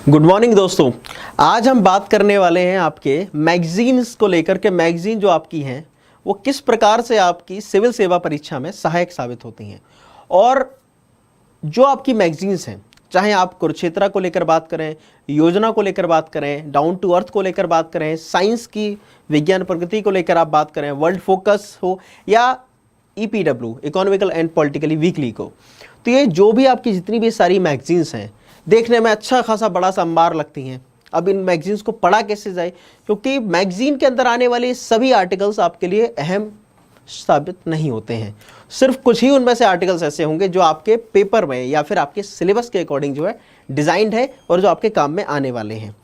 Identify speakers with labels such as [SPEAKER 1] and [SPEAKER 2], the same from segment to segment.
[SPEAKER 1] Good morning दोस्तों। आज हम बात करने वाले हैं आपके मैगजीन्स को लेकर के। मैगजीन जो आपकी हैं वो किस प्रकार से आपकी सिविल सेवा परीक्षा में सहायक साबित होती हैं। और जो आपकी मैगजीन्स हैं, चाहे आप कुरुक्षेत्र को लेकर बात करें, योजना को लेकर बात करें, डाउन टू अर्थ को लेकर बात करें, साइंस की विज्ञान प्रगति को लेकर आप बात करें, वर्ल्ड फोकस हो या EPW economical and politically weekly को, तो ये जो भी आपकी जितनी भी सारी मैगजीन्स हैं देखने में अच्छा खासा बड़ा सा अंबार लगती हैं। अब इन मैगजीन्स को पढ़ा कैसे जाए, क्योंकि मैगजीन के अंदर आने वाले सभी आर्टिकल्स आपके लिए अहम साबित नहीं होते हैं। सिर्फ कुछ ही उनमें से आर्टिकल्स ऐसे होंगे जो आपके पेपर में या फिर आपके सिलेबस के अकॉर्डिंग जो है डिजाइंड है और जो आपके काम में आने वाले हैं।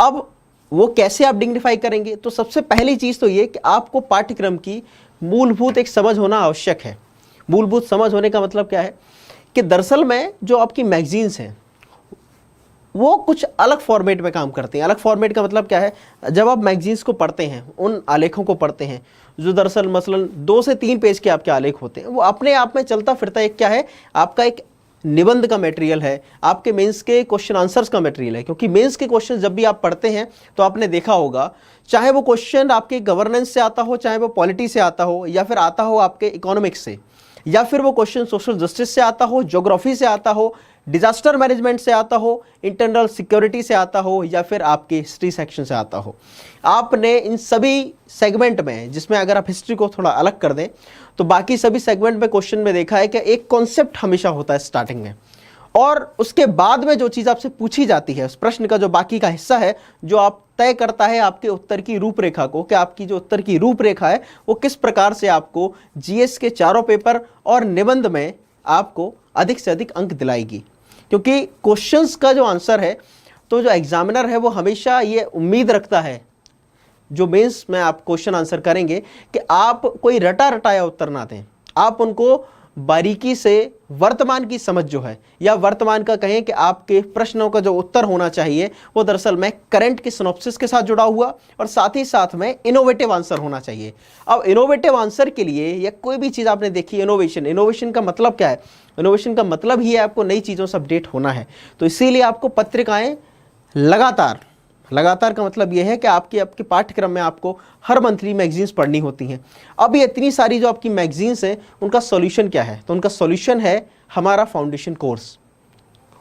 [SPEAKER 1] अब वो कैसे आप डिग्निफाई करेंगे, तो सबसे पहली चीज़ तो ये कि आपको पाठ्यक्रम की मूलभूत एक समझ होना आवश्यक है। मूलभूत समझ होने का मतलब क्या है कि दरअसल में जो आपकी मैगजीन्स हैं वो कुछ अलग फॉर्मेट में काम करते हैं। अलग फॉर्मेट का मतलब क्या है, जब आप मैगजीन्स को पढ़ते हैं, उन आलेखों को पढ़ते हैं जो दरअसल मसलन 2 से 3 पेज के आपके आलेख होते हैं, वो अपने आप में चलता फिरता एक क्या है, आपका एक निबंध का मटेरियल है, आपके मेंस के क्वेश्चन आंसर्स का मटेरियल है। क्योंकि मेंस के क्वेश्चन जब भी आप पढ़ते हैं तो आपने देखा होगा, चाहे वो क्वेश्चन आपके गवर्नेंस से आता हो, चाहे वो पॉलिटी से आता हो, या फिर आता हो आपके इकोनॉमिक्स से, या फिर वो क्वेश्चन सोशल जस्टिस से आता हो, ज्योग्राफी से आता हो, डिजास्टर मैनेजमेंट से आता हो, इंटरनल सिक्योरिटी से आता हो, या फिर आपके हिस्ट्री सेक्शन से आता हो, आपने इन सभी सेगमेंट में, जिसमें अगर आप हिस्ट्री को थोड़ा अलग कर दें तो बाकी सभी सेगमेंट में क्वेश्चन में देखा है कि एक कॉन्सेप्ट हमेशा होता है स्टार्टिंग में, और उसके बाद में जो चीज़ आपसे पूछी जाती है, उस प्रश्न का जो बाकी का हिस्सा है, जो आप तय करता है आपके उत्तर की रूपरेखा को, कि आपकी जो उत्तर की रूपरेखा है वो किस प्रकार से आपको जीएस के चारों पेपर और निबंध में आपको अधिक से अधिक अंक दिलाएगी। क्योंकि क्वेश्चंस का जो आंसर है, तो जो एग्जामिनर है वो हमेशा ये उम्मीद रखता है, जो मेंस में आप क्वेश्चन आंसर करेंगे, कि आप कोई रटा रटाया उत्तर ना दें, आप उनको बारीकी से वर्तमान की समझ जो है, या वर्तमान का कहें कि आपके प्रश्नों का जो उत्तर होना चाहिए वो दरअसल में करंट के सिनॉप्सिस के साथ जुड़ा हुआ, और साथ ही साथ में इनोवेटिव आंसर होना चाहिए। अब इनोवेटिव आंसर के लिए, या कोई भी चीज़ आपने देखी, इनोवेशन का मतलब क्या है, इनोवेशन का मतलब ही है आपको नई चीज़ों से अपडेट होना है। तो इसीलिए आपको पत्रिकाएं लगातार का मतलब यह है कि आपके पाठ्यक्रम में आपको हर मंथली मैगजीन्स पढ़नी होती हैं। अब ये इतनी सारी जो आपकी मैगजीन्स हैं, उनका सॉल्यूशन क्या है, तो उनका सॉल्यूशन है हमारा फाउंडेशन कोर्स।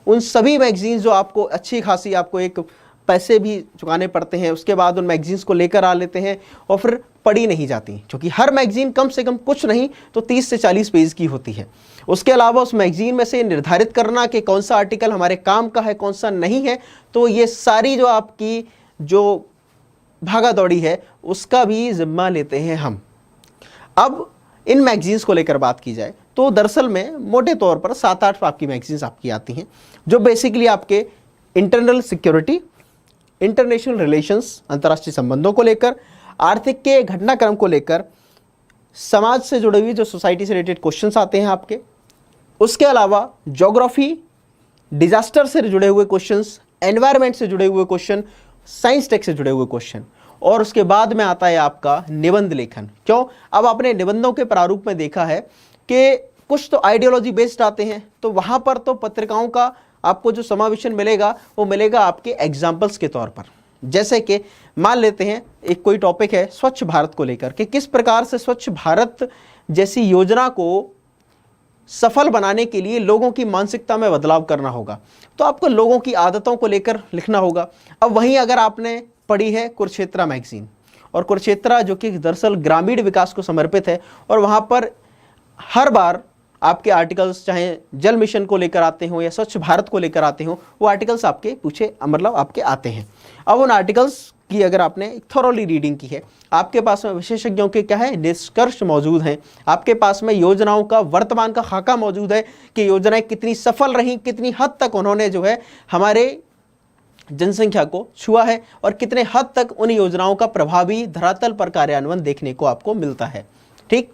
[SPEAKER 1] उन सभी मैगजीन्स जो आपको अच्छी खासी, आपको एक पैसे भी चुकाने पड़ते हैं, उसके बाद उन मैगजीन्स को लेकर आ लेते हैं और फिर पढ़ी नहीं जाती, क्योंकि हर मैगजीन कम से कम कुछ नहीं तो 30 से 40 पेज की होती है। उसके अलावा उस मैगजीन में से निर्धारित करना कि कौन सा आर्टिकल हमारे काम का है, कौन सा नहीं है, तो ये सारी जो आपकी जो भागा दौड़ी है उसका भी जिम्मा लेते हैं हम। अब इन मैगजीन्स को लेकर बात की जाए तो दरअसल में मोटे तौर पर 7-8 आपकी मैगजीन्स आपकी आती हैं, जो बेसिकली आपके इंटरनल सिक्योरिटी, इंटरनेशनल रिलेशंस, अंतर्राष्ट्रीय संबंधों को लेकर, आर्थिक के घटनाक्रम को लेकर, समाज से जुड़े हुए जो सोसाइटी से रिलेटेड क्वेश्चंस आते हैं आपके, उसके अलावा ज्योग्राफी, डिजास्टर से जुड़े हुए क्वेश्चंस, एनवायरनमेंट से जुड़े हुए क्वेश्चन, साइंस टेक से जुड़े हुए क्वेश्चन, और उसके बाद में आता है आपका निबंध लेखन। क्यों? अब आपने निबंधों के प्रारूप में देखा है कि कुछ तो आइडियोलॉजी बेस्ड आते हैं, तो वहाँ पर तो पत्रिकाओं का आपको जो समावेशन मिलेगा वो मिलेगा आपके एग्जाम्पल्स के तौर पर। जैसे कि मान लेते हैं एक कोई टॉपिक है स्वच्छ भारत को लेकर, कि किस प्रकार से स्वच्छ भारत जैसी योजना को सफल बनाने के लिए लोगों की मानसिकता में बदलाव करना होगा, तो आपको लोगों की आदतों को लेकर लिखना होगा। अब वहीं अगर आपने पढ़ी है कुरुक्षेत्र मैगजीन, और कुरुक्षेत्र जो कि दरअसल ग्रामीण विकास को समर्पित है, और वहाँ पर हर बार आपके आर्टिकल्स चाहे जल मिशन को लेकर आते हो या स्वच्छ भारत को लेकर आते हो, वो आर्टिकल्स आपके पूछे मतलब आपके आते हैं। अब उन आर्टिकल्स की अगर आपने थॉरोली रीडिंग की है, आपके पास में विशेषज्ञों के क्या है निष्कर्ष मौजूद हैं, आपके पास में योजनाओं का वर्तमान का खाका मौजूद है कि योजनाएं कितनी सफल रहीं, कितनी हद तक उन्होंने जो है हमारे जनसंख्या को छुआ है, और कितने हद तक उन योजनाओं का प्रभावी धरातल पर कार्यान्वयन देखने को आपको मिलता है। ठीक,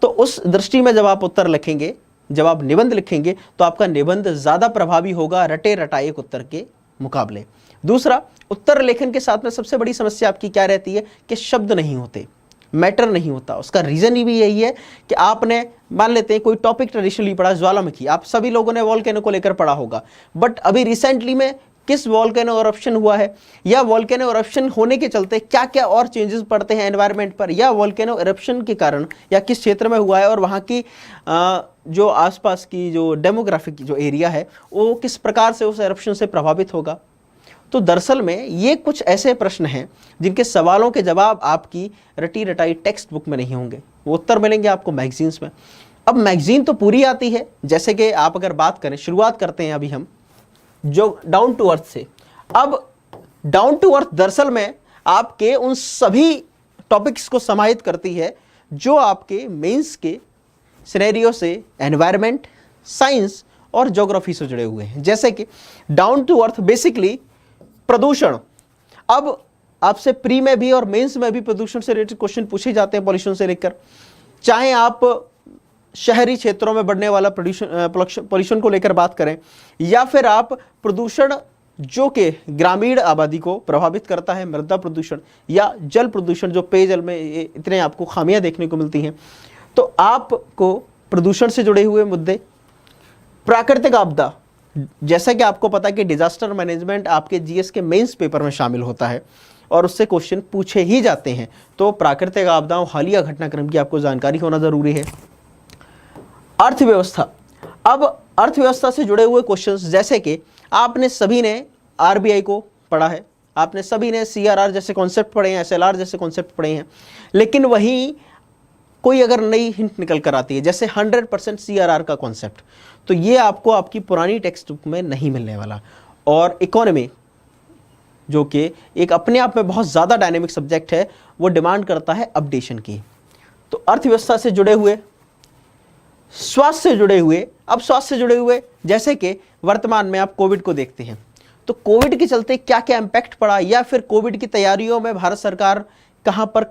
[SPEAKER 1] तो उस दृष्टि में जब आप उत्तर लिखेंगे, जब आप निबंध लिखेंगे, तो आपका निबंध ज़्यादा प्रभावी होगा रटे रटाए उत्तर के मुकाबले। दूसरा, उत्तर लेखन के साथ में सबसे बड़ी समस्या आपकी क्या रहती है कि शब्द नहीं होते, मैटर नहीं होता। उसका रीज़न ही भी यही है कि आपने मान लेते हैं कोई टॉपिक ट्रेडिशनली पढ़ा, ज्वालामुखी, आप सभी लोगों ने वॉल्केनो को लेकर पढ़ा होगा, बट अभी रिसेंटली में किस वोल्केनो इरप्शन हुआ है, या वोल्केनो इरप्शन होने के चलते क्या क्या और चेंजेस पड़ते हैं एनवायरनमेंट पर, या वोल्केनो इरप्शन के कारण या किस क्षेत्र में हुआ है और वहाँ की जो आसपास की जो डेमोग्राफिक जो एरिया है वो किस प्रकार से उस इरप्शन से प्रभावित होगा। तो दरअसल में ये कुछ ऐसे प्रश्न हैं जिनके सवालों के जवाब आपकी रटी रटाई टेक्स्ट बुक में नहीं होंगे, वो उत्तर मिलेंगे आपको मैगजीन्स में। अब मैगजीन तो पूरी आती है, जैसे कि आप अगर बात करें, शुरुआत करते हैं अभी हम जो डाउन टू अर्थ से। अब डाउन टू अर्थ दरअसल में आपके उन सभी टॉपिक्स को समाहित करती है जो आपके मेंस के सिनेरियो से एनवायरनमेंट, साइंस और ज्योग्राफी से जुड़े हुए हैं। जैसे कि डाउन टू अर्थ बेसिकली प्रदूषण। अब आपसे प्री में भी और मेंस में भी प्रदूषण से रिलेटेड क्वेश्चन पूछे जाते हैं, पॉल्यूशन से लेकर, चाहे आप शहरी क्षेत्रों में बढ़ने वाला पॉल्यूशन को लेकर बात करें, या फिर आप प्रदूषण जो कि ग्रामीण आबादी को प्रभावित करता है, मृदा प्रदूषण या जल प्रदूषण, जो पेयजल में इतने आपको खामियां देखने को मिलती हैं। तो आपको प्रदूषण से जुड़े हुए मुद्दे, प्राकृतिक आपदा, जैसा कि आपको पता है कि डिजास्टर मैनेजमेंट आपके जीएस के मेंस पेपर में शामिल होता है और उससे क्वेश्चन पूछे ही जाते हैं। तो प्राकृतिक आपदाओं, हालिया घटनाक्रम की आपको जानकारी होना जरूरी है। अर्थव्यवस्था। अब अर्थव्यवस्था से जुड़े हुए क्वेश्चंस, जैसे कि आपने सभी ने आरबीआई को पढ़ा है, आपने सभी ने सीआरआर जैसे कॉन्सेप्ट पढ़े हैं, एसएलआर जैसे कॉन्सेप्ट पढ़े हैं, लेकिन वहीं कोई अगर नई हिंट निकल कर आती है जैसे 100% सीआरआर का कॉन्सेप्ट, तो ये आपको आपकी पुरानी टेक्स्ट बुक में नहीं मिलने वाला। और इकोनॉमी, जो कि एक अपने आप में बहुत ज़्यादा डायनेमिक सब्जेक्ट है, वो डिमांड करता है अपडेशन की। तो अर्थव्यवस्था से जुड़े हुए, स्वास्थ्य से जुड़े हुए। अब स्वास्थ्य से जुड़े हुए जैसे कि वर्तमान में आप कोविड को देखते हैं, तो कोविड के चलते क्या क्या इम्पैक्ट पड़ा, या फिर कोविड की तैयारियों में भारत सरकार कहाँ पर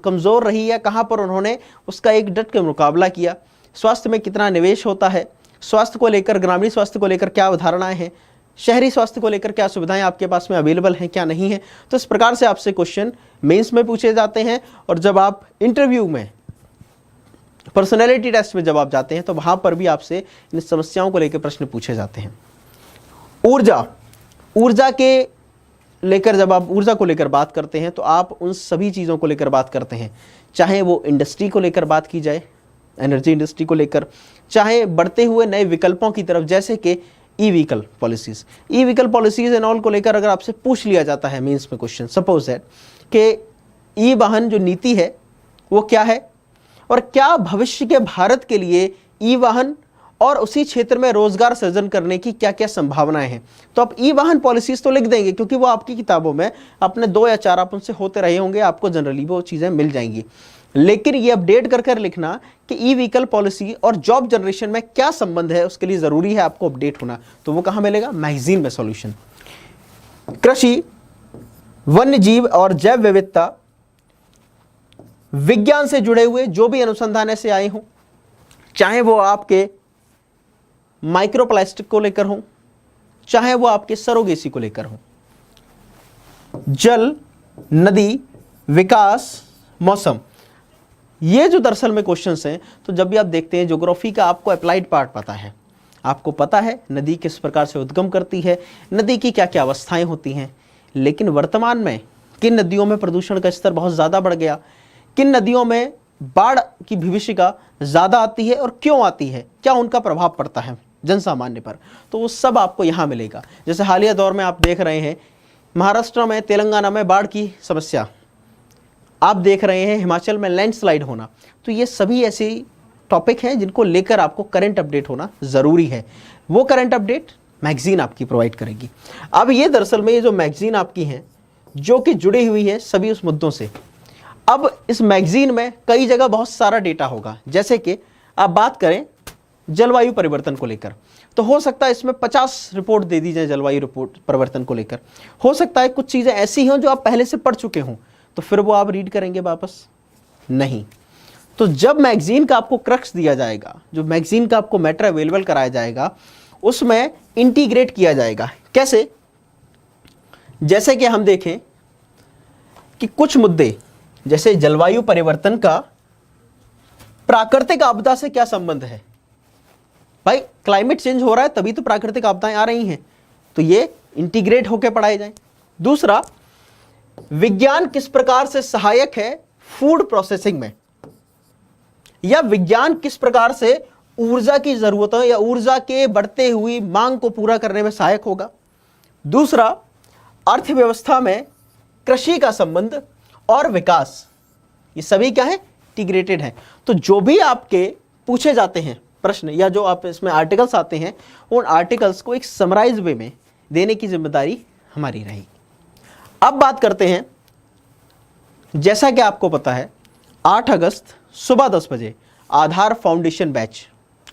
[SPEAKER 1] कमज़ोर रही है, कहाँ पर उन्होंने उसका एक डट के मुकाबला किया, स्वास्थ्य में कितना निवेश होता है, स्वास्थ्य को लेकर, ग्रामीण स्वास्थ्य को लेकर क्या अवधारणाएं हैं, शहरी स्वास्थ्य को लेकर क्या सुविधाएं आपके पास में अवेलेबल हैं, क्या नहीं है। तो इस प्रकार से आपसे क्वेश्चन मेंस में पूछे जाते हैं, और जब आप इंटरव्यू में, पर्सनैलिटी टेस्ट में जब आप जाते हैं तो वहां पर भी आपसे इन समस्याओं को लेकर प्रश्न पूछे जाते हैं। ऊर्जा के लेकर, जब आप ऊर्जा को लेकर बात करते हैं तो आप उन सभी चीज़ों को लेकर बात करते हैं, चाहे वो इंडस्ट्री को लेकर बात की जाए, एनर्जी इंडस्ट्री को लेकर, चाहे बढ़ते हुए नए विकल्पों की तरफ, जैसे कि e vehicle policies and all को लेकर अगर आपसे पूछ लिया जाता है मीन्स में क्वेश्चन, सपोज दैट कि ई वाहन जो नीति है वो क्या है, और क्या भविष्य के भारत के लिए ई वाहन और उसी क्षेत्र में रोजगार सृजन करने की क्या क्या संभावनाएं हैं। तो आप ई वाहन पॉलिसीज तो लिख देंगे, क्योंकि वो आपकी किताबों में अपने 2 या 4 आप उनसे होते रहे होंगे, आपको जनरली वो चीज़ें मिल जाएंगी। लेकिन ये अपडेट कर लिखना कि ई व्हीकल पॉलिसी और जॉब जनरेशन में क्या संबंध है, उसके लिए ज़रूरी है आपको अपडेट होना। तो वो कहाँ मिलेगा? मैगजीन में सॉल्यूशन। कृषि, वन्य जीव और जैव विविधता, विज्ञान से जुड़े हुए जो भी अनुसंधान ऐसे आए हों, चाहे वो आपके माइक्रोप्लास्टिक को लेकर हो, चाहे वो आपके सरोगेसी को लेकर हो, जल, नदी, विकास, मौसम, ये जो दरअसल में क्वेश्चंस हैं, तो जब भी आप देखते हैं ज्योग्राफी का आपको अप्लाइड पार्ट पता है, आपको पता है नदी किस प्रकार से उद्गम करती है, नदी की क्या क्या अवस्थाएं होती हैं, लेकिन वर्तमान में किन नदियों में प्रदूषण का स्तर बहुत ज़्यादा बढ़ गया, किन नदियों में बाढ़ की भविष्यता ज़्यादा आती है और क्यों आती है, क्या उनका प्रभाव पड़ता है जनसामान्य पर, तो वो सब आपको यहाँ मिलेगा। जैसे हालिया दौर में आप देख रहे हैं महाराष्ट्र में, तेलंगाना में बाढ़ की समस्या, आप देख रहे हैं हिमाचल में लैंडस्लाइड होना, तो ये सभी ऐसे टॉपिक हैं जिनको लेकर आपको करंट अपडेट होना ज़रूरी है। वो करंट अपडेट मैगजीन आपकी प्रोवाइड करेगी। अब ये दरअसल में ये जो मैगजीन आपकी है जो कि जुड़ी हुई है सभी उस मुद्दों से। अब इस मैगजीन में कई जगह बहुत सारा डेटा होगा, जैसे कि आप बात करें जलवायु परिवर्तन को लेकर, तो हो सकता है इसमें 50 रिपोर्ट दे दी जाए जलवायु रिपोर्ट परिवर्तन को लेकर। हो सकता है कुछ चीज़ें ऐसी हों जो आप पहले से पढ़ चुके हों, तो फिर वो आप रीड करेंगे वापस नहीं। तो जब मैगजीन का आपको क्रक्स दिया जाएगा, जो मैगजीन का आपको मैटर अवेलेबल कराया जाएगा, उसमें इंटीग्रेट किया जाएगा। कैसे? जैसे कि हम देखें कि कुछ मुद्दे, जैसे जलवायु परिवर्तन का प्राकृतिक आपदा से क्या संबंध है। भाई क्लाइमेट चेंज हो रहा है तभी तो प्राकृतिक आपदाएं आ रही हैं, तो ये इंटीग्रेट होकर पढ़ाए जाएं। दूसरा, विज्ञान किस प्रकार से सहायक है फूड प्रोसेसिंग में, या विज्ञान किस प्रकार से ऊर्जा की जरूरतों या ऊर्जा के बढ़ते हुई मांग को पूरा करने में सहायक होगा। दूसरा, अर्थव्यवस्था में कृषि का संबंध और विकास, ये सभी क्या है, इंटीग्रेटेड है। तो जो भी आपके पूछे जाते हैं प्रश्न या जो आप इसमें आर्टिकल्स आते हैं, उन आर्टिकल्स को एक समराइज वे में देने की जिम्मेदारी हमारी रहेगी। अब बात करते हैं, जैसा कि आपको पता है 8 अगस्त सुबह 10 बजे आधार फाउंडेशन बैच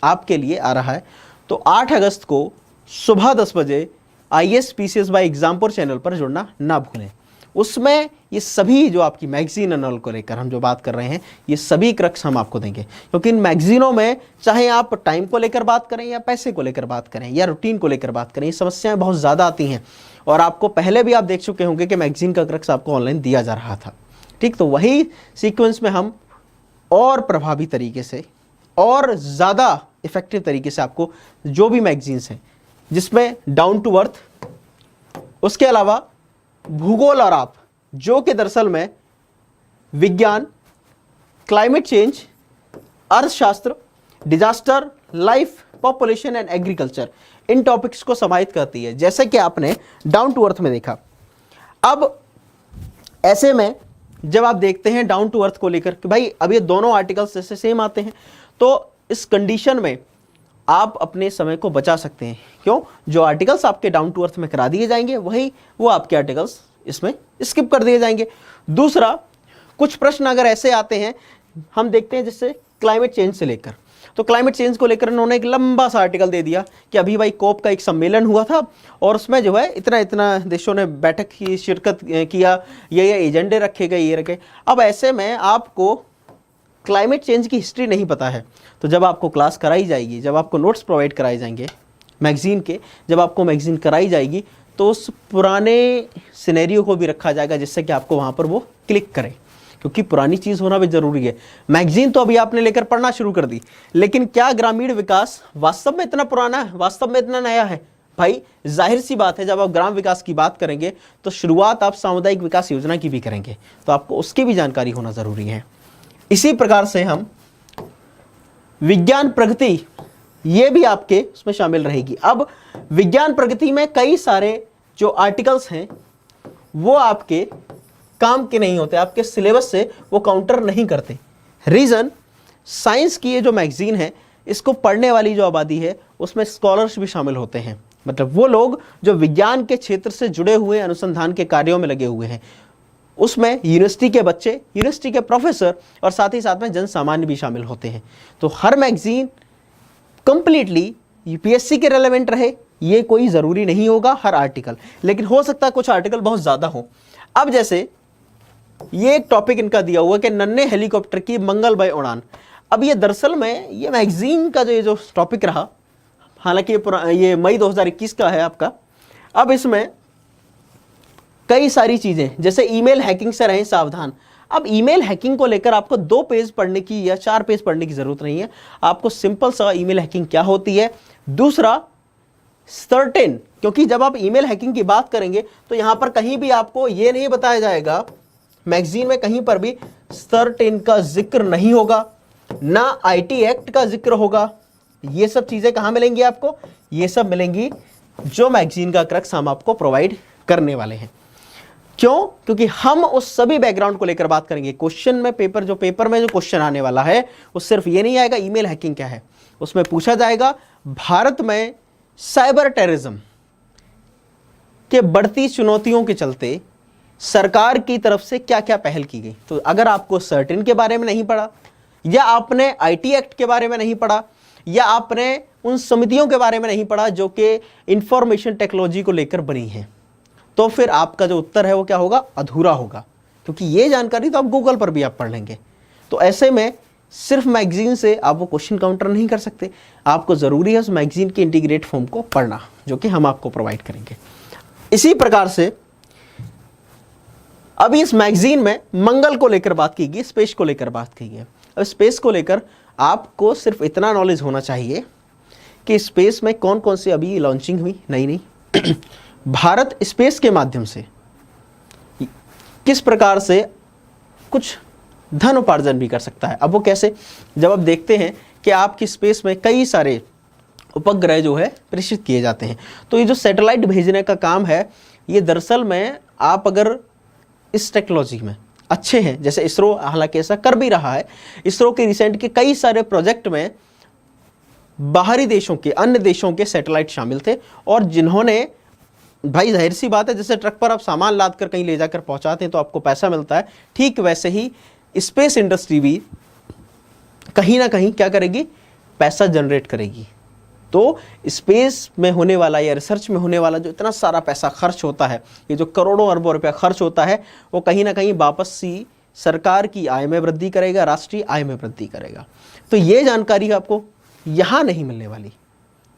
[SPEAKER 1] आपके लिए आ रहा है। तो 8 अगस्त को सुबह 10 बजे IAS PCS by Exampur channel पर जुड़ना ना भूलें। उसमें ये सभी जो आपकी मैगजीन एनल को लेकर हम जो बात कर रहे हैं, ये सभी क्रक्स हम आपको देंगे, क्योंकि इन मैगजीनों में चाहे आप टाइम को लेकर बात करें या पैसे को लेकर बात करें या रूटीन को लेकर बात करें, ये समस्याएं बहुत ज़्यादा आती हैं। और आपको पहले भी आप देख चुके होंगे कि मैगजीन का क्रक्स आपको ऑनलाइन दिया जा रहा था, ठीक। तो वही सीक्वेंस में हम और प्रभावी तरीके से और ज़्यादा इफेक्टिव तरीके से आपको जो भी मैगजीन्स हैं जिसमें डाउन टू अर्थ, उसके अलावा भूगोल और आप, जो कि दरअसल में विज्ञान, क्लाइमेट चेंज, अर्थशास्त्र, disaster, life, population and agriculture, in topics को समाहित करती है, जैसे कि आपने डाउन टू अर्थ में देखा। अब ऐसे में जब आप देखते हैं डाउन टू अर्थ को लेकर कि भाई अब ये दोनों आर्टिकल्स जैसे सेम आते हैं, तो इस कंडीशन में आप अपने समय को बचा सकते हैं। क्यों? जो आर्टिकल्स आपके डाउन टू अर्थ में करा दिए जाएंगे वही वो आपके आर्टिकल्स इसमें स्किप कर दिए जाएंगे। दूसरा, कुछ प्रश्न अगर ऐसे आते हैं, हम देखते हैं जैसे क्लाइमेट चेंज से लेकर, तो क्लाइमेट चेंज को लेकर इन्होंने एक लंबा सा आर्टिकल दे दिया कि अभी भाई कोप का एक सम्मेलन हुआ था और उसमें जो है इतना इतना देशों ने बैठक की शिरकत किया, ये एजेंडे रखे गए, ये रखे। अब ऐसे में आपको क्लाइमेट चेंज की हिस्ट्री नहीं पता है, तो जब आपको क्लास कराई जाएगी, जब आपको नोट्स प्रोवाइड कराए जाएंगे मैगजीन के, जब आपको मैगजीन कराई जाएगी, तो उस पुराने सिनेरियो को भी रखा जाएगा जिससे कि आपको वहाँ पर वो क्लिक करें, क्योंकि पुरानी चीज़ होना भी ज़रूरी है। मैगजीन तो अभी आपने लेकर पढ़ना शुरू कर दी, लेकिन क्या ग्रामीण विकास वास्तव में इतना पुराना है, वास्तव में इतना नया है? भाई जाहिर सी बात है, जब आप ग्राम विकास की बात करेंगे तो शुरुआत आप सामुदायिक विकास योजना की भी करेंगे, तो आपको उसकी भी जानकारी होना ज़रूरी है। इसी प्रकार से हम विज्ञान प्रगति, ये भी आपके उसमें शामिल रहेगी। अब विज्ञान प्रगति में कई सारे जो आर्टिकल्स हैं वो आपके काम के नहीं होते, आपके सिलेबस से वो काउंटर नहीं करते। रीज़न, साइंस की ये जो मैगजीन है, इसको पढ़ने वाली जो आबादी है उसमें स्कॉलर्स भी शामिल होते हैं, मतलब वो लोग जो विज्ञान के क्षेत्र से जुड़े हुए अनुसंधान के कार्यों में लगे हुए हैं। उसमें यूनिवर्सिटी के बच्चे, यूनिवर्सिटी के प्रोफेसर और साथ ही साथ में जन सामान्य भी शामिल होते हैं। तो हर मैगजीन कंप्लीटली यूपीएससी के रेलेवेंट रहे ये कोई ज़रूरी नहीं होगा हर आर्टिकल, लेकिन हो सकता है कुछ आर्टिकल बहुत ज़्यादा हो। अब जैसे ये एक टॉपिक इनका दिया हुआ कि नन्हे हेलीकॉप्टर की मंगलमय उड़ान। अब ये दरअसल में ये मैगजीन का जो टॉपिक रहा, हालांकि ये मई 2021 का है आपका। अब इसमें कई सारी चीज़ें, जैसे ईमेल हैकिंग से रहें सावधान। अब ईमेल हैकिंग को लेकर आपको 2 पेज पढ़ने की या 4 पेज पढ़ने की ज़रूरत नहीं है, आपको सिंपल सा ईमेल हैकिंग क्या होती है। दूसरा, सर्टेन, क्योंकि जब आप ईमेल हैकिंग की बात करेंगे तो यहाँ पर कहीं भी आपको ये नहीं बताया जाएगा, मैगजीन में कहीं पर भी सर्टेन का जिक्र नहीं होगा, ना IT एक्ट का जिक्र होगा। ये सब चीज़ें कहाँ मिलेंगी आपको? ये सब मिलेंगी जो मैगजीन का क्रक्स हम आपको प्रोवाइड करने वाले हैं। क्यों? क्योंकि हम उस सभी बैकग्राउंड को लेकर बात करेंगे। क्वेश्चन में पेपर में जो क्वेश्चन आने वाला है वो सिर्फ ये नहीं आएगा ईमेल हैकिंग क्या है, उसमें पूछा जाएगा भारत में साइबर टेररिज्म के बढ़ती चुनौतियों के चलते सरकार की तरफ से क्या क्या पहल की गई। तो अगर आपको सर्टेन के बारे में नहीं पढ़ा, या आपने IT एक्ट के बारे में नहीं पढ़ा, या आपने उन समितियों के बारे में नहीं पढ़ा जो कि इंफॉर्मेशन टेक्नोलॉजी को लेकर बनी है, तो फिर आपका जो उत्तर है वो क्या होगा? अधूरा होगा, क्योंकि ये जानकारी तो आप गूगल पर भी आप पढ़ लेंगे। तो ऐसे में सिर्फ मैगजीन से आप वो क्वेश्चन काउंटर नहीं कर सकते, आपको ज़रूरी है उस मैगजीन के इंटीग्रेट फॉर्म को पढ़ना, जो कि हम आपको प्रोवाइड करेंगे। इसी प्रकार से अभी इस मैगजीन में मंगल को लेकर बात की गई, स्पेस को लेकर बात की गई। अब स्पेस को लेकर आपको सिर्फ इतना नॉलेज होना चाहिए कि स्पेस में कौन कौन सी अभी लॉन्चिंग हुई नई नई, भारत स्पेस के माध्यम से किस प्रकार से कुछ धन उपार्जन भी कर सकता है। अब वो कैसे, जब आप देखते हैं कि आपकी स्पेस में कई सारे उपग्रह जो है प्रेषित किए जाते हैं, तो ये जो सैटेलाइट भेजने का काम है, ये दरअसल में आप अगर इस टेक्नोलॉजी में अच्छे हैं, जैसे इसरो हालांकि ऐसा कर भी रहा है, इसरो के रिसेंट के कई सारे प्रोजेक्ट में बाहरी देशों के, अन्य देशों के सैटेलाइट शामिल थे, और जिन्होंने, भाई जाहिर सी बात है, जैसे ट्रक पर आप सामान लाद कर कहीं ले जाकर पहुंचाते हैं तो आपको पैसा मिलता है, ठीक वैसे ही स्पेस इंडस्ट्री भी कहीं ना कहीं क्या करेगी, पैसा जनरेट करेगी। तो स्पेस में होने वाला या रिसर्च में होने वाला जो इतना सारा पैसा खर्च होता है, ये जो करोड़ों अरबों रुपया खर्च होता है, वो कहीं ना कहीं वापस सी सरकार की आय में वृद्धि करेगा, राष्ट्रीय आय में वृद्धि करेगा। तो ये जानकारी आपको यहाँ नहीं मिलने वाली।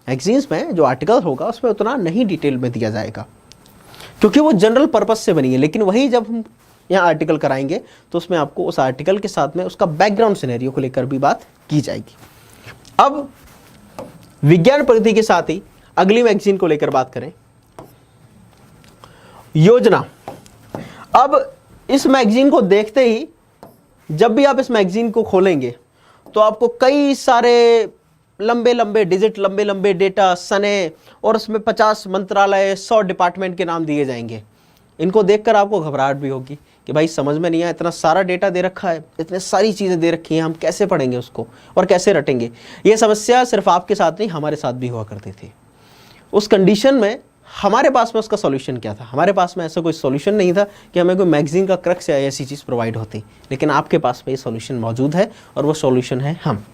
[SPEAKER 1] मैगजीन्स में जो आर्टिकल होगा उसमें उतना नहीं डिटेल में दिया जाएगा, क्योंकि वो जनरल पर्पज से बनी है। लेकिन वही जब हम यहाँ आर्टिकल कराएंगे तो उसमें आपको उस आर्टिकल के साथ में उसका बैकग्राउंड सिनेरियो को लेकर भी बात की जाएगी। अब विज्ञान प्रगति के साथ ही अगली मैगजीन को लेकर बात करें, योजना। अब इस मैगजीन को देखते ही, जब भी आप इस मैगजीन को खोलेंगे तो आपको कई सारे लंबे लंबे डिजिट, लंबे लंबे डेटा, सने, और उसमें 50 मंत्रालय, 100 डिपार्टमेंट के नाम दिए जाएंगे। इनको देखकर आपको घबराहट भी होगी कि भाई समझ में नहीं आया, इतना सारा डेटा दे रखा है, इतने सारी चीज़ें दे रखी हैं, हम कैसे पढ़ेंगे उसको और कैसे रटेंगे। ये समस्या सिर्फ आपके साथ नहीं, हमारे साथ भी हुआ करती थी। उस कंडीशन में हमारे पास में उसका सॉल्यूशन क्या था? हमारे पास में ऐसा कोई सॉल्यूशन नहीं था कि हमें कोई मैगजीन का क्रक्स या ऐसी चीज़ प्रोवाइड होती, लेकिन आपके पास में ये सॉल्यूशन मौजूद है, और वो सॉल्यूशन है हम।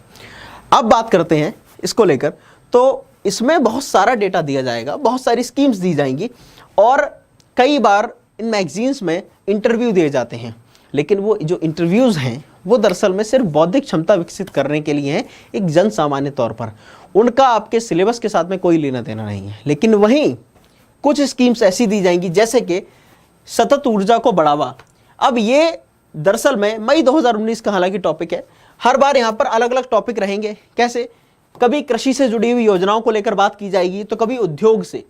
[SPEAKER 1] अब बात करते हैं इसको लेकर। तो इसमें बहुत सारा डेटा दिया जाएगा, बहुत सारी स्कीम्स दी जाएंगी, और कई बार इन मैगजीन्स में इंटरव्यू दिए जाते हैं। लेकिन वो जो इंटरव्यूज़ हैं वो दरअसल में सिर्फ बौद्धिक क्षमता विकसित करने के लिए हैं, एक जन सामान्य तौर पर। उनका आपके सिलेबस के साथ में कोई लेना देना नहीं है। लेकिन वहीं कुछ स्कीम्स ऐसी दी जाएंगी जैसे कि सतत ऊर्जा को बढ़ावा। अब ये दरअसल में मई 2019 का हालांकि टॉपिक है। हर बार यहाँ पर अलग अलग टॉपिक रहेंगे। कैसे? कभी कृषि से जुड़ी हुई योजनाओं को लेकर बात की जाएगी, तो कभी उद्योग से,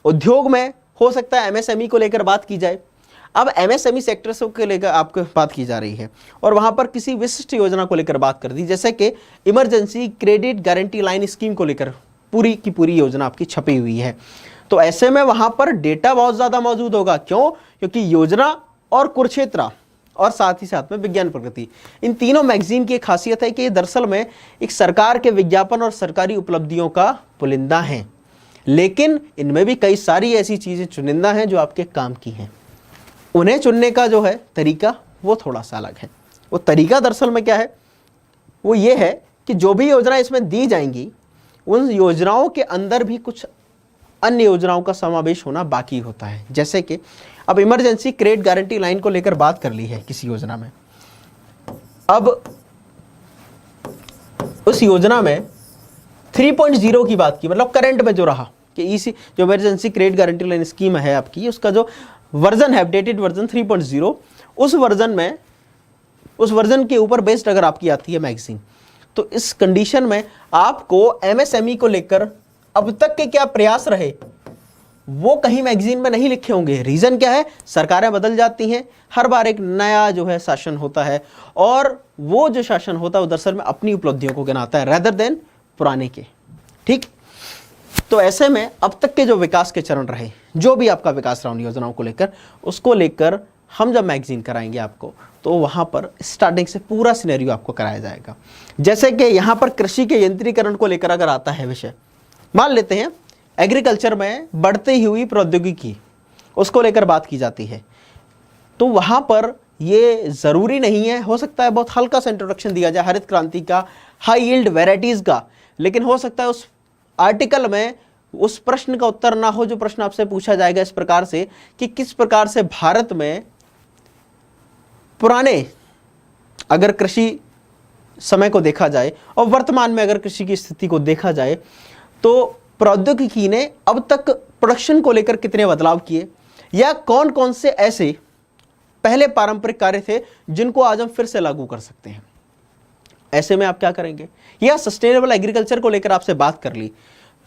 [SPEAKER 1] उद्योग में हो सकता है एमएसएमई को लेकर बात की जाए। अब एमएसएमई सेक्टर से को लेकर आपको बात की जा रही है, और वहां पर किसी विशिष्ट योजना को लेकर बात कर दी, जैसे कि emergency credit guarantee line scheme को लेकर पूरी की पूरी योजना आपकी छपी हुई है। तो ऐसे में वहां पर डेटा बहुत ज्यादा मौजूद होगा। क्यों? क्योंकि योजना और कुरुक्षेत्र और साथ ही साथ में विज्ञान प्रगति, इन तीनों मैगजीन की खासियत है कि ये दरअसल में एक सरकार के विज्ञापन और सरकारी उपलब्धियों का पुलिंदा है। लेकिन इनमें भी कई सारी ऐसी चीजें चुनिंदा हैं जो आपके काम की हैं। उन्हें चुनने का जो है तरीका वो थोड़ा सा अलग है। वो तरीका दरअसल में क्या है? वो ये है कि जो भी योजना इसमें दी जाएंगी, उन योजनाओं के अंदर भी कुछ अन्य योजनाओं का समावेश होना बाकी होता है। जैसे कि अब इमरजेंसी क्रेडिट गारंटी लाइन को लेकर बात कर ली है किसी योजना में। अब उस योजना में 3.0 की बात की, मतलब करंट में जो रहा कि इसी जो emergency credit guarantee line scheme है आपकी, उसका जो वर्जन है, अपडेटेड वर्जन 3.0, उस वर्जन में, उस वर्जन के ऊपर बेस्ड अगर आपकी आती है मैगजीन, तो इस कंडीशन में आपको एमएसएमई को लेकर अब तक के क्या प्रयास रहे वो कहीं मैगजीन में नहीं लिखे होंगे। रीजन क्या है? सरकारें बदल जाती हैं, हर बार एक नया जो है शासन होता है, और वो जो शासन होता है वो दरअसल में अपनी उपलब्धियों को गिनाता है रेदर देन पुराने के। ठीक? तो ऐसे में अब तक के जो विकास के चरण रहे, जो भी आपका विकास रहा उन योजनाओं को लेकर, उसको लेकर हम जब मैगजीन कराएंगे आपको, तो वहां पर स्टार्टिंग से पूरा सिनेरियो आपको कराया जाएगा। जैसे कि यहां पर कृषि के यंत्रीकरण को लेकर अगर आता है विषय, मान लेते हैं एग्रीकल्चर में बढ़ती हुई प्रौद्योगिकी, उसको लेकर बात की जाती है, तो वहां पर ये जरूरी नहीं है, हो सकता है बहुत हल्का सा इंट्रोडक्शन दिया जाए हरित क्रांति का, हाई यील्ड वेराइटीज का, लेकिन हो सकता है उस आर्टिकल में उस प्रश्न का उत्तर ना हो जो प्रश्न आपसे पूछा जाएगा इस प्रकार से कि किस प्रकार से भारत में पुराने अगर कृषि समय को देखा जाए और वर्तमान में अगर कृषि की स्थिति को देखा जाए, तो प्रौद्योगिकी ने अब तक प्रोडक्शन को लेकर कितने बदलाव किए, या कौन कौन से ऐसे पहले पारंपरिक कार्य थे जिनको आज हम फिर से लागू कर सकते हैं। ऐसे में आप क्या करेंगे? या सस्टेनेबल एग्रीकल्चर को लेकर आपसे बात कर ली,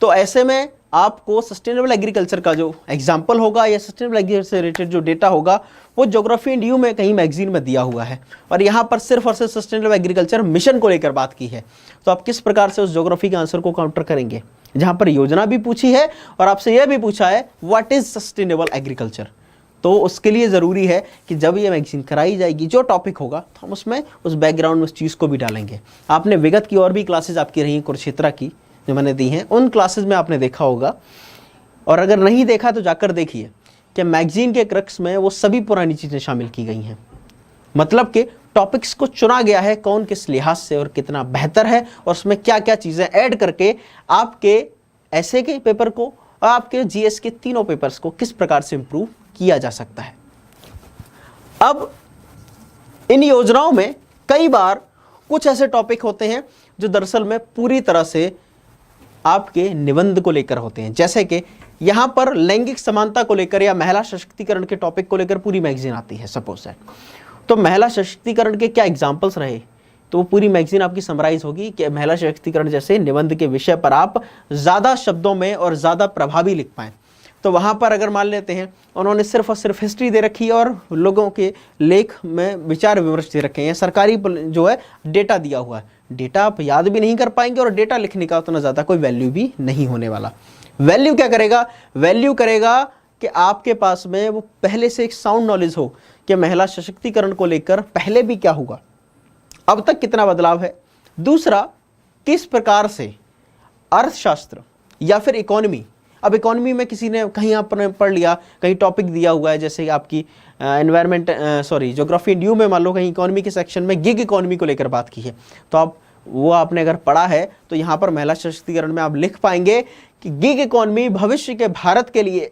[SPEAKER 1] तो ऐसे में आपको सस्टेनेबल एग्रीकल्चर का जो एग्जाम्पल होगा या सस्टेनेबल एग्रीकल्चर से रिलेटेड जो डेटा होगा वो ज्योग्राफी इंड यू में कहीं मैगजीन में दिया हुआ है, और यहाँ पर सिर्फ और सिर्फ सस्टेनेबल एग्रीकल्चर मिशन को लेकर बात की है। तो आप किस प्रकार से उस ज्योग्राफी के आंसर को काउंटर करेंगे, जहाँ पर योजना भी पूछी है और आपसे यह भी पूछा है व्हाट इज सस्टेनेबल एग्रीकल्चर। तो उसके लिए ज़रूरी है कि जब ये मैगजीन कराई जाएगी, जो टॉपिक होगा तो हम उसमें उस बैकग्राउंड में उस चीज़ को भी डालेंगे। आपने विगत की और भी क्लासेज आपकी रही कुरुक्षेत्र की जो मैंने दी हैं, उन क्लासेज में आपने देखा होगा, और अगर नहीं देखा तो जाकर देखिए कि मैगजीन के क्रक्स में वो सभी पुरानी चीज़ें शामिल की गई हैं। मतलब कि टॉपिक्स को चुना गया है कौन किस लिहाज से और कितना बेहतर है, और उसमें क्या क्या चीज़ें ऐड करके आपके ऐसे के पेपर को और आपके जीएस के तीनों पेपर्स को किस प्रकार से इम्प्रूव किया जा सकता है। अब इन योजनाओं में कई बार कुछ ऐसे टॉपिक होते हैं जो दरअसल में पूरी तरह से आपके निबंध को लेकर होते हैं, जैसे कि यहाँ पर लैंगिक समानता को लेकर या महिला सशक्तिकरण के टॉपिक को लेकर पूरी मैगजीन आती है सपोज है। तो महिला सशक्तिकरण के क्या एग्जाम्पल्स रहे, तो वो पूरी मैगजीन आपकी समराइज होगी कि महिला सशक्तिकरण जैसे निबंध के विषय पर आप ज़्यादा शब्दों में और ज़्यादा प्रभावी लिख पाएँ। तो वहाँ पर अगर मान लेते हैं उन्होंने सिर्फ और सिर्फ हिस्ट्री दे रखी है और लोगों के लेख में विचार विमर्श दे रखे हैं, सरकारी जो है डेटा दिया हुआ है, डेटा आप याद भी नहीं कर पाएंगे और डेटा लिखने का उतना ज़्यादा कोई वैल्यू भी नहीं होने वाला। वैल्यू क्या करेगा, वैल्यू करेगा कि आपके पास में वो पहले से एक साउंड नॉलेज हो कि महिला सशक्तिकरण को लेकर पहले भी क्या हुआ, अब तक कितना बदलाव है। दूसरा, किस प्रकार से अर्थशास्त्र या फिर इकोनॉमी, अब इकोनॉमी में किसी ने कहीं आपने पढ़ लिया, कहीं टॉपिक दिया हुआ है, जैसे आपकी ज्योग्राफी इंड यू में मान लो कहीं इकोनॉमी के सेक्शन में गिग इकोनॉमी को लेकर बात की है, तो आप वो आपने अगर पढ़ा है तो यहाँ पर महिला सशक्तिकरण में आप लिख पाएंगे कि गिग इकोनॉमी भविष्य के भारत के लिए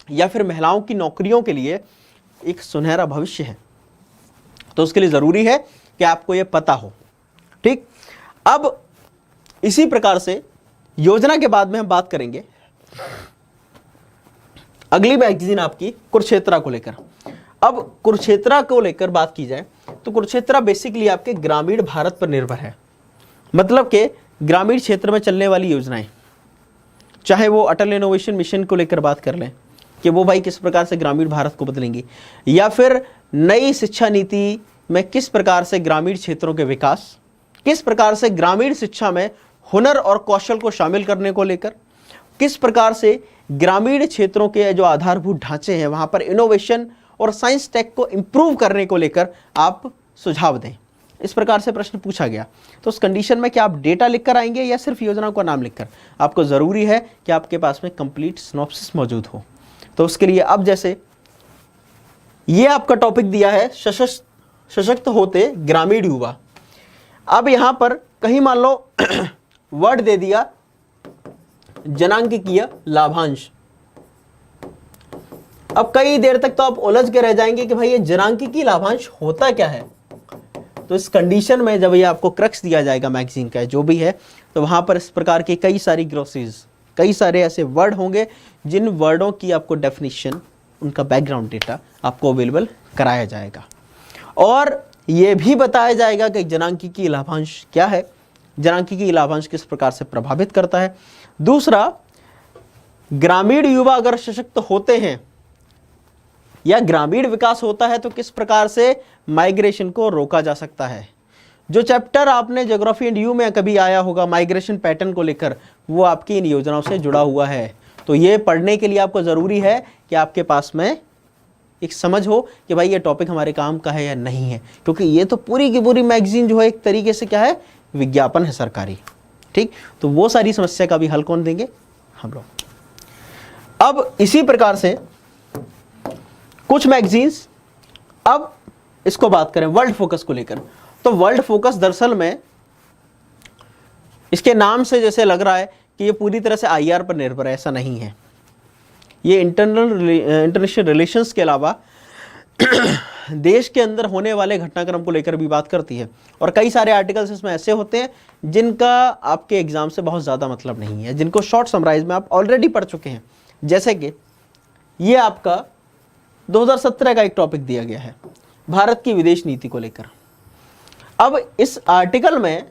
[SPEAKER 1] या फिर महिलाओं की नौकरियों के लिए एक सुनहरा भविष्य है। तो उसके लिए ज़रूरी है कि आपको ये पता हो। ठीक, अब इसी प्रकार से योजना के बाद में हम बात करेंगे अगली मैगजीन आपकी कुरुक्षेत्र को लेकर। अब कुरुक्षेत्र को लेकर बात की जाए तो कुरुक्षेत्र बेसिकली आपके ग्रामीण भारत पर निर्भर है। मतलब कि ग्रामीण क्षेत्र में चलने वाली योजनाएं, चाहे वो अटल इनोवेशन मिशन को लेकर बात कर लें कि वो भाई किस प्रकार से ग्रामीण भारत को बदलेंगी, या फिर नई शिक्षा नीति में किस प्रकार से ग्रामीण क्षेत्रों के विकास, किस प्रकार से ग्रामीण शिक्षा में हुनर और कौशल को शामिल करने को लेकर, किस प्रकार से ग्रामीण क्षेत्रों के जो आधारभूत ढांचे हैं वहाँ पर इनोवेशन और साइंस टेक को इम्प्रूव करने को लेकर आप सुझाव दें। इस प्रकार से प्रश्न पूछा गया। तो उस कंडीशन में क्या आप डेटा लिखकर आएंगे या सिर्फ योजनाओं का नाम लिखकर? आपको ज़रूरी है कि आपके पास में कंप्लीट सिनॉप्सिस मौजूद हो। तो उसके लिए अब जैसे ये आपका टॉपिक दिया है सशक्त होते ग्रामीण युवा। अब यहाँ पर कहीं मान लो वर्ड दे दिया जनांकिकीय लाभांश। अब कई देर तक तो आप उलझ के रह जाएंगे कि भाई ये जनांकिकीय लाभांश होता क्या है। तो इस कंडीशन में जब ये आपको क्रक्स दिया जाएगा मैगजीन का जो भी है, तो वहां पर इस प्रकार के कई सारी ग्लोसेस, कई सारे ऐसे वर्ड होंगे जिन वर्डों की आपको डेफिनेशन, उनका बैकग्राउंड डेटा आपको अवेलेबल कराया जाएगा, और ये भी बताया जाएगा कि जनांकिकीय लाभांश क्या है, जनांकिकीय लाभांश किस प्रकार से प्रभावित करता है। दूसरा, ग्रामीण युवा अगर सशक्त होते हैं या ग्रामीण विकास होता है तो किस प्रकार से माइग्रेशन को रोका जा सकता है। जो चैप्टर आपने ज्योग्राफी इंड यू में कभी आया होगा माइग्रेशन पैटर्न को लेकर, वो आपकी इन योजनाओं से जुड़ा हुआ है। तो ये पढ़ने के लिए आपको ज़रूरी है कि आपके पास में एक समझ हो कि भाई ये टॉपिक हमारे काम का है या नहीं है, क्योंकि ये तो पूरी की पूरी मैगजीन जो है एक तरीके से क्या है, विज्ञापन है सरकारी। ठीक, तो वो सारी समस्या का भी हल कौन देंगे, हम लोग। अब इसी प्रकार से कुछ मैगजीन्स, अब इसको बात करें वर्ल्ड फोकस को लेकर, तो वर्ल्ड फोकस दरअसल में इसके नाम से जैसे लग रहा है कि ये पूरी तरह से आईआर पर निर्भर है, ऐसा नहीं है। ये इंटरनेशनल रिलेशंस के अलावा देश के अंदर होने वाले घटनाक्रम को लेकर भी बात करती है, और कई सारे आर्टिकल्स इसमें ऐसे होते हैं जिनका आपके एग्जाम से बहुत ज़्यादा मतलब नहीं है, जिनको शॉर्ट समराइज में आप ऑलरेडी पढ़ चुके हैं। जैसे कि ये आपका 2017 का एक टॉपिक दिया गया है भारत की विदेश नीति को लेकर। अब इस आर्टिकल में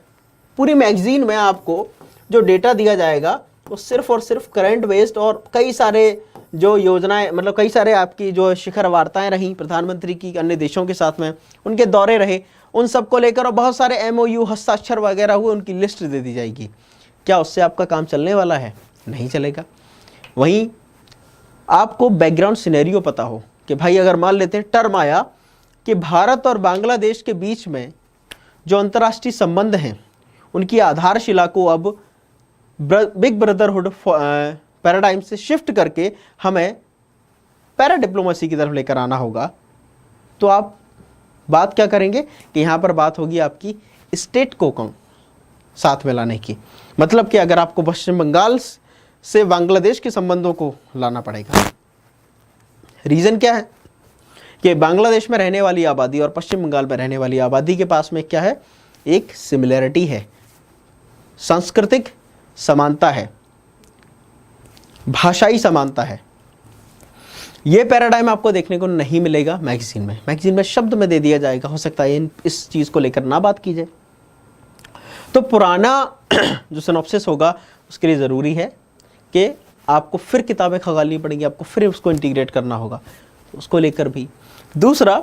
[SPEAKER 1] पूरी मैगजीन में आपको जो डेटा दिया जाएगा वो सिर्फ और सिर्फ करंट बेस्ड और कई सारे जो योजनाएं, मतलब कई सारे आपकी जो शिखर वार्ताएं रही प्रधानमंत्री की अन्य देशों के साथ में, उनके दौरे रहे, उन सब को लेकर और बहुत सारे MOU हस्ताक्षर वगैरह हुए, उनकी लिस्ट दे दी जाएगी। क्या उससे आपका काम चलने वाला है? नहीं चलेगा। वहीं आपको बैकग्राउंड सिनेरियो पता हो कि भाई अगर मान लेते हैं टर्म आया कि भारत और बांग्लादेश के बीच में जो अंतर्राष्ट्रीय संबंध हैं उनकी आधारशिला को अब बिग ब्रदरहुड पैराडाइम से शिफ्ट करके हमें पैरा डिप्लोमेसी की तरफ लेकर आना होगा, तो आप बात क्या करेंगे कि यहाँ पर बात होगी आपकी स्टेट को कम साथ में लाने की। मतलब कि अगर आपको पश्चिम बंगाल से बांग्लादेश के संबंधों को लाना पड़ेगा। रीज़न क्या है कि बांग्लादेश में रहने वाली आबादी और पश्चिम बंगाल में रहने वाली आबादी के पास में क्या है, एक सिमिलरिटी है, सांस्कृतिक समानता है, भाषाई समानता है। यह पैराडाइम आपको देखने को नहीं मिलेगा मैगजीन में। मैगजीन में शब्द में दे दिया जाएगा, हो सकता है इस चीज़ को लेकर ना बात की जाए। तो पुराना जो सिनॉप्सिस होगा उसके लिए ज़रूरी है कि आपको फिर किताबें खंगालनी पड़ेंगी, आपको फिर उसको इंटीग्रेट करना होगा, तो उसको लेकर भी। दूसरा,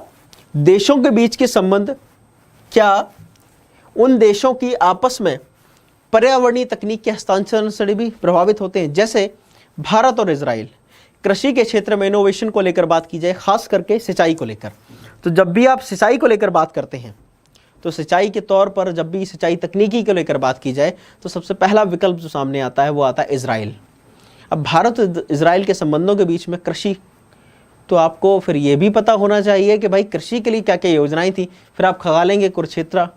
[SPEAKER 1] देशों के बीच के संबंध क्या उन देशों की आपस में पर्यावरणीय तकनीक के हस्तांतरण से भी प्रभावित होते हैं। जैसे भारत और इजराइल कृषि के क्षेत्र में इनोवेशन को लेकर बात की जाए, खास करके सिंचाई को लेकर, तो जब भी आप सिंचाई को लेकर बात करते हैं तो सिंचाई के तौर पर जब भी सिंचाई तकनीकी को लेकर बात की जाए तो सबसे पहला विकल्प जो सामने आता है वो आता है इजराइल। अब भारत और इजराइल के संबंधों के बीच में कृषि, तो आपको फिर ये भी पता होना चाहिए कि भाई कृषि के लिए क्या क्या योजनाएं थी। फिर आप खंगालेंगे कुरुक्षेत्र,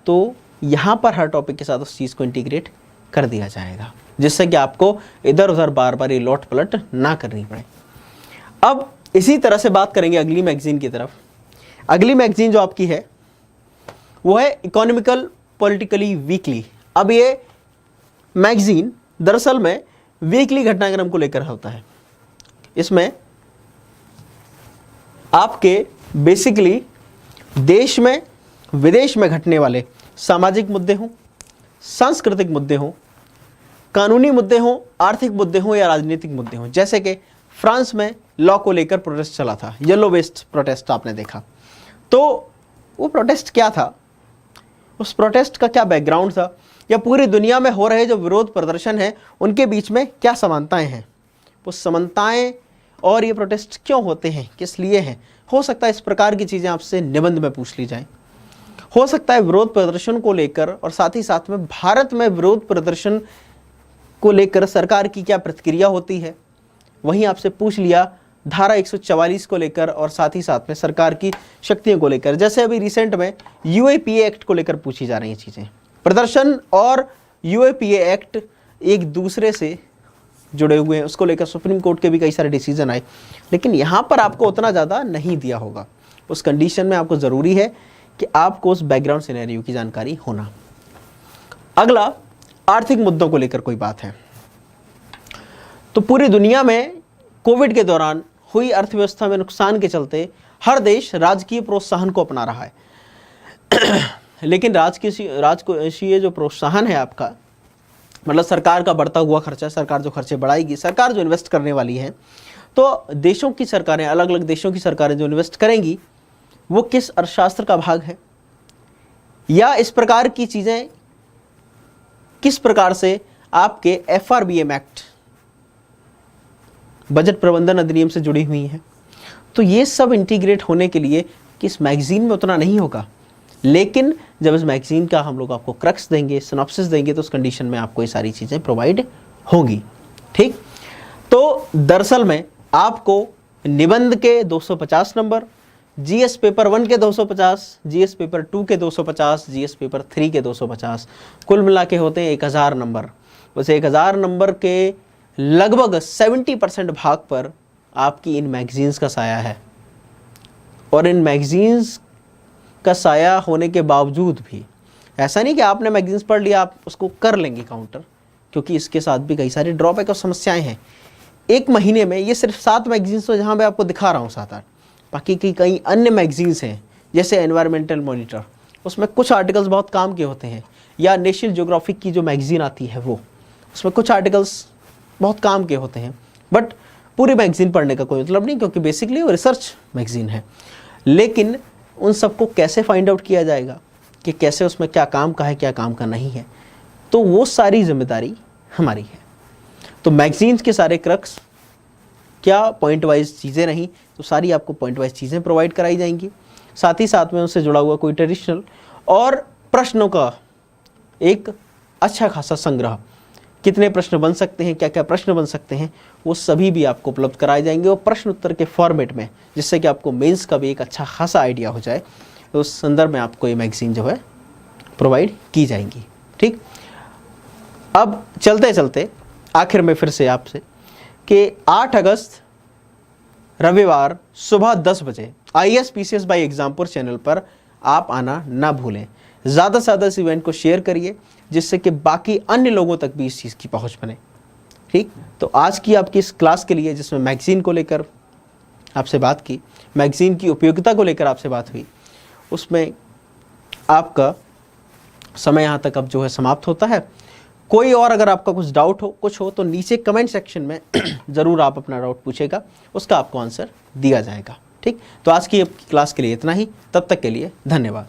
[SPEAKER 1] तो यहाँ पर हर टॉपिक के साथ उस चीज़ को इंटीग्रेट कर दिया जाएगा, जिससे कि आपको इधर उधर बार बार ये लौट पलट ना करनी पड़े। अब इसी तरह से बात करेंगे अगली मैगजीन की तरफ। अगली मैगजीन जो आपकी है वो है इकोनॉमिकल पॉलिटिकली वीकली। अब ये मैगजीन दरअसल में वीकली घटनाक्रम को लेकर होता है। इसमें आपके बेसिकली देश में विदेश में घटने वाले सामाजिक मुद्दे हों, सांस्कृतिक मुद्दे हों, कानूनी मुद्दे हों, आर्थिक मुद्दे हों या राजनीतिक मुद्दे हों। जैसे कि फ्रांस में लॉ को लेकर प्रोटेस्ट चला था, येलो वेस्ट प्रोटेस्ट आपने देखा, तो वो प्रोटेस्ट क्या था, उस प्रोटेस्ट का क्या बैकग्राउंड था, या पूरी दुनिया में हो रहे जो विरोध प्रदर्शन हैं उनके बीच में क्या समानताएं हैं, वो समानताएं और ये प्रोटेस्ट क्यों होते हैं, किस लिए हैं। हो सकता है इस प्रकार की चीज़ें आपसे निबंध में पूछ ली जाएं। हो सकता है विरोध प्रदर्शन को लेकर और साथ ही साथ में भारत में विरोध प्रदर्शन को लेकर सरकार की क्या प्रतिक्रिया होती है, वहीं आपसे पूछ लिया धारा 144 को लेकर और साथ ही साथ में सरकार की शक्तियों को लेकर। जैसे अभी रिसेंट में UAPA एक्ट को लेकर पूछी जा रही चीज़ें। प्रदर्शन और UAPA एक्ट एक दूसरे से जुड़े हुए हैं, उसको लेकर सुप्रीम कोर्ट के भी कई सारे डिसीजन आए, लेकिन यहाँ पर आपको उतना ज़्यादा नहीं दिया होगा। उस कंडीशन में आपको ज़रूरी है कि आपको उस बैकग्राउंड सिनेरियो की जानकारी होना। अगला, आर्थिक मुद्दों को लेकर कोई बात है तो पूरी दुनिया में कोविड के दौरान हुई अर्थव्यवस्था में नुकसान के चलते हर देश राजकीय प्रोत्साहन को अपना रहा है। लेकिन राजकीय जो प्रोत्साहन है आपका, मतलब सरकार का बढ़ता हुआ खर्चा, सरकार जो खर्चे बढ़ाएगी, सरकार जो इन्वेस्ट करने वाली है, तो देशों की सरकारें, अलग अलग देशों की सरकारें जो इन्वेस्ट करेंगी वो किस अर्थशास्त्र का भाग है, या इस प्रकार की चीज़ें किस प्रकार से आपके FRBM एक्ट, बजट प्रबंधन अधिनियम से जुड़ी हुई हैं। तो ये सब इंटीग्रेट होने के लिए किस मैगजीन में उतना नहीं होगा, लेकिन जब इस मैगजीन का हम लोग आपको क्रक्स देंगे, सिनॉप्सिस देंगे, तो उस कंडीशन में आपको ये सारी चीज़ें प्रोवाइड होंगी। ठीक, तो दरअसल में आपको निबंध के 250 नंबर, GS पेपर 1 के 250, GS पेपर 2 के 250, GS पेपर 3 के 250, कुल मिला के होते हैं 1000 नंबर। वैसे 1000 नंबर के लगभग 70% भाग पर आपकी इन मैगजीन्स का साया है, और इन मैगजीन्स का साया होने के बावजूद भी ऐसा नहीं कि आपने मैगजीन्स पढ़ लिया आप उसको कर लेंगे काउंटर, क्योंकि इसके साथ भी कई सारी ड्रॉबैक और समस्याएं हैं। एक महीने में ये सिर्फ 7 मैगजीन्स तो जहाँ मैं आपको दिखा रहा हूँ 7-8, बाकी की कई अन्य मैगजीन्स हैं जैसे एनवायरमेंटल मॉनिटर, उसमें कुछ आर्टिकल्स बहुत काम के होते हैं, या नेशनल ज्योग्राफिक की जो मैगजीन आती है वो, उसमें कुछ आर्टिकल्स बहुत काम के होते हैं, बट पूरी मैगज़ीन पढ़ने का कोई मतलब नहीं, क्योंकि बेसिकली वो रिसर्च मैगज़ीन है। लेकिन उन सबको कैसे फाइंड आउट किया जाएगा कि कैसे उसमें क्या काम का है, क्या काम का नहीं है, तो वो सारी जिम्मेदारी हमारी है। तो मैगज़ीन्स के सारे क्रक्स क्या पॉइंट वाइज चीज़ें रहीं, तो सारी आपको पॉइंट वाइज चीज़ें प्रोवाइड कराई जाएंगी। साथ ही साथ में उससे जुड़ा हुआ कोई ट्रेडिशनल और प्रश्नों का एक अच्छा खासा संग्रह, कितने प्रश्न बन सकते हैं, क्या क्या प्रश्न बन सकते हैं, वो सभी भी आपको उपलब्ध कराए जाएंगे, और प्रश्न उत्तर के फॉर्मेट में, जिससे कि आपको मेंस का भी एक अच्छा खासा आइडिया हो जाए। तो उस संदर्भ में आपको ये मैगज़ीन जो है प्रोवाइड की जाएंगी। ठीक, अब चलते चलते आखिर में फिर से आपसे कि 8 अगस्त रविवार सुबह 10 बजे IAS PCS by Exampur channel पर आप आना ना भूलें। ज़्यादा से ज़्यादा इस इवेंट को शेयर करिए, जिससे कि बाकी अन्य लोगों तक भी इस चीज़ की पहुंच बने। ठीक, तो आज की आपकी इस क्लास के लिए, जिसमें मैगज़ीन को लेकर आपसे बात की, मैगज़ीन की उपयोगिता को लेकर आपसे बात हुई, उसमें आपका समय यहाँ तक अब जो है समाप्त होता है। कोई और अगर आपका कुछ डाउट हो, कुछ हो, तो नीचे कमेंट सेक्शन में ज़रूर आप अपना डाउट पूछेगा, उसका आपको आंसर दिया जाएगा। ठीक, तो आज की क्लास के लिए इतना ही, तब तक के लिए धन्यवाद।